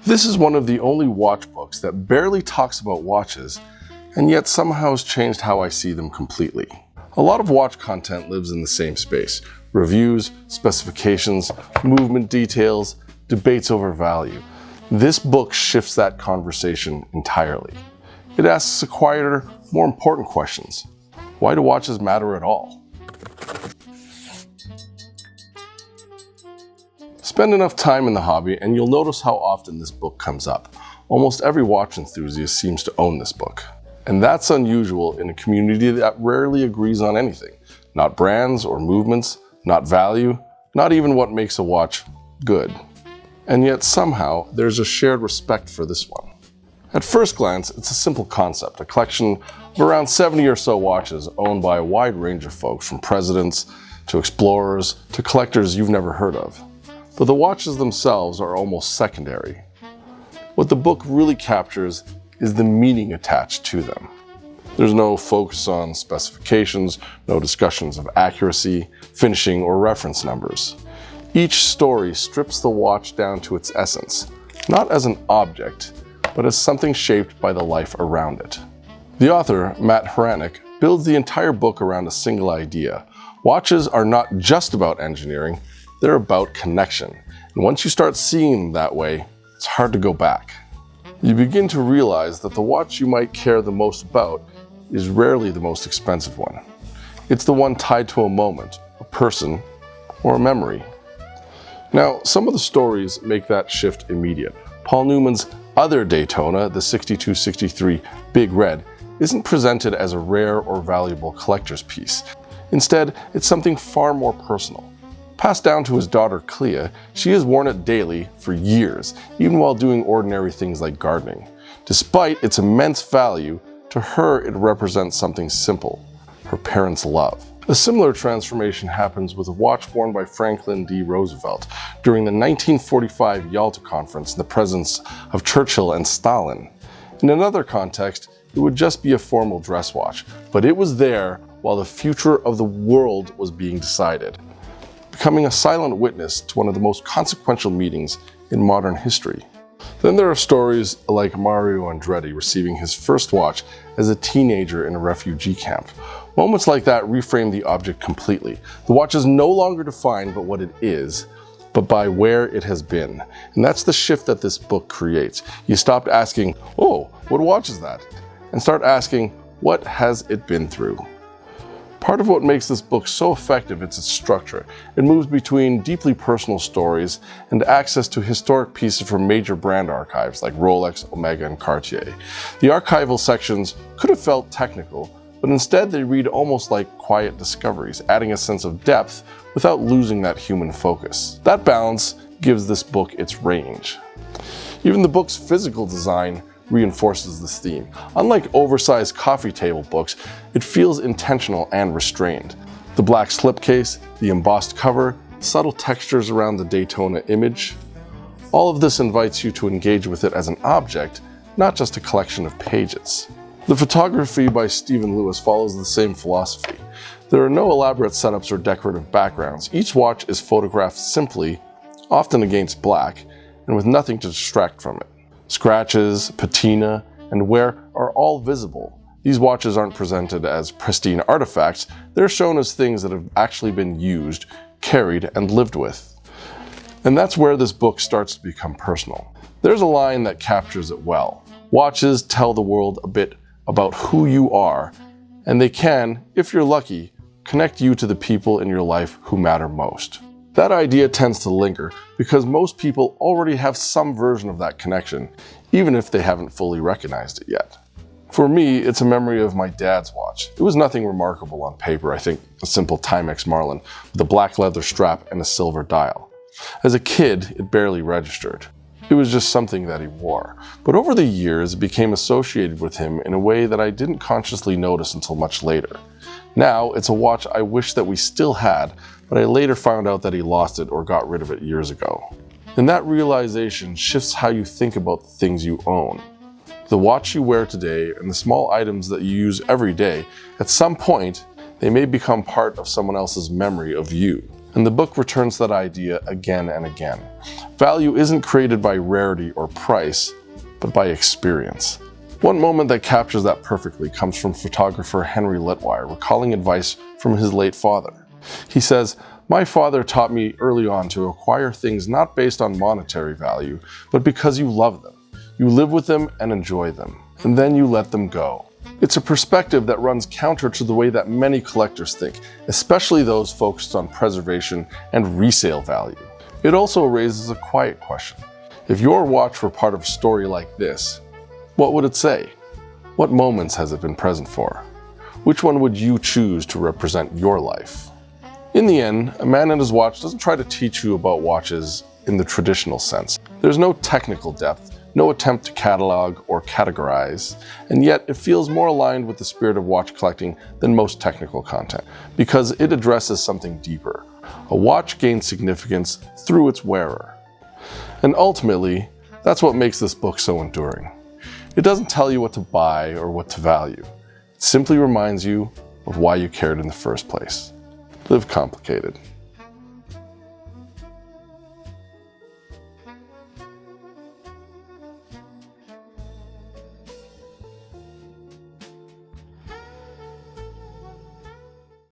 This is one of the only watch books that barely talks about watches, and yet somehow has changed how I see them completely. A lot of watch content lives in the same space: reviews, specifications, movement details, debates over value. This book shifts that conversation entirely. It asks the quieter, more important questions. Why do watches matter at all? Spend enough time in the hobby and you'll notice how often this book comes up. Almost every watch enthusiast seems to own this book. And that's unusual in a community that rarely agrees on anything. Not brands or movements, not value, not even what makes a watch good. And yet somehow there's a shared respect for this one. At first glance, it's a simple concept, a collection of around 70 or so watches owned by a wide range of folks, from presidents to explorers to collectors you've never heard of. But the watches themselves are almost secondary. What the book really captures is the meaning attached to them. There's no focus on specifications, no discussions of accuracy, finishing, or reference numbers. Each story strips the watch down to its essence, not as an object, but as something shaped by the life around it. The author, Matt Hranek, builds the entire book around a single idea. Watches are not just about engineering, they're about connection. And once you start seeing them that way, it's hard to go back. You begin to realize that the watch you might care the most about is rarely the most expensive one. It's the one tied to a moment, a person, or a memory. Now, some of the stories make that shift immediate. Paul Newman's other Daytona, the 6263 Big Red, isn't presented as a rare or valuable collector's piece. Instead, it's something far more personal. Passed down to his daughter Clea, she has worn it daily for years, even while doing ordinary things like gardening. Despite its immense value, to her it represents something simple: her parents' love. A similar transformation happens with a watch worn by Franklin D. Roosevelt during the 1945 Yalta Conference in the presence of Churchill and Stalin. In another context, it would just be a formal dress watch, but it was there while the future of the world was being decided, becoming a silent witness to one of the most consequential meetings in modern history. Then there are stories like Mario Andretti receiving his first watch as a teenager in a refugee camp. Moments like that reframe the object completely. The watch is no longer defined by what it is, but by where it has been. And that's the shift that this book creates. You stop asking, "Oh, what watch is that?" and start asking, "What has it been through?" Part of what makes this book so effective is its structure. It moves between deeply personal stories and access to historic pieces from major brand archives like Rolex, Omega, and Cartier. The archival sections could have felt technical, but instead they read almost like quiet discoveries, adding a sense of depth without losing that human focus. That balance gives this book its range. Even the book's physical design reinforces this theme. Unlike oversized coffee table books, it feels intentional and restrained. The black slipcase, the embossed cover, subtle textures around the Daytona image, all of this invites you to engage with it as an object, not just a collection of pages. The photography by Stephen Lewis follows the same philosophy. There are no elaborate setups or decorative backgrounds. Each watch is photographed simply, often against black, and with nothing to distract from it. Scratches, patina, and wear are all visible. These watches aren't presented as pristine artifacts, they're shown as things that have actually been used, carried, and lived with. And that's where this book starts to become personal. There's a line that captures it well. Watches tell the world a bit about who you are, and they can, if you're lucky, connect you to the people in your life who matter most. That idea tends to linger because most people already have some version of that connection, even if they haven't fully recognized it yet. For me, it's a memory of my dad's watch. It was nothing remarkable on paper, I think a simple Timex Marlin with a black leather strap and a silver dial. As a kid, it barely registered. It was just something that he wore. But over the years, it became associated with him in a way that I didn't consciously notice until much later. Now, it's a watch I wish that we still had, but I later found out that he lost it or got rid of it years ago. And that realization shifts how you think about the things you own. The watch you wear today and the small items that you use every day, at some point, they may become part of someone else's memory of you. And the book returns to that idea again and again. Value isn't created by rarity or price, but by experience. One moment that captures that perfectly comes from photographer Henry Litwire, recalling advice from his late father. He says, "My father taught me early on to acquire things not based on monetary value, but because you love them. You live with them and enjoy them, and then you let them go." It's a perspective that runs counter to the way that many collectors think, especially those focused on preservation and resale value. It also raises a quiet question. If your watch were part of a story like this, what would it say? What moments has it been present for? Which one would you choose to represent your life? In the end, A Man and His Watch doesn't try to teach you about watches in the traditional sense. There's no technical depth, no attempt to catalog or categorize, and yet it feels more aligned with the spirit of watch collecting than most technical content, because it addresses something deeper. A watch gains significance through its wearer. And ultimately, that's what makes this book so enduring. It doesn't tell you what to buy or what to value. It simply reminds you of why you cared in the first place. Live complicated.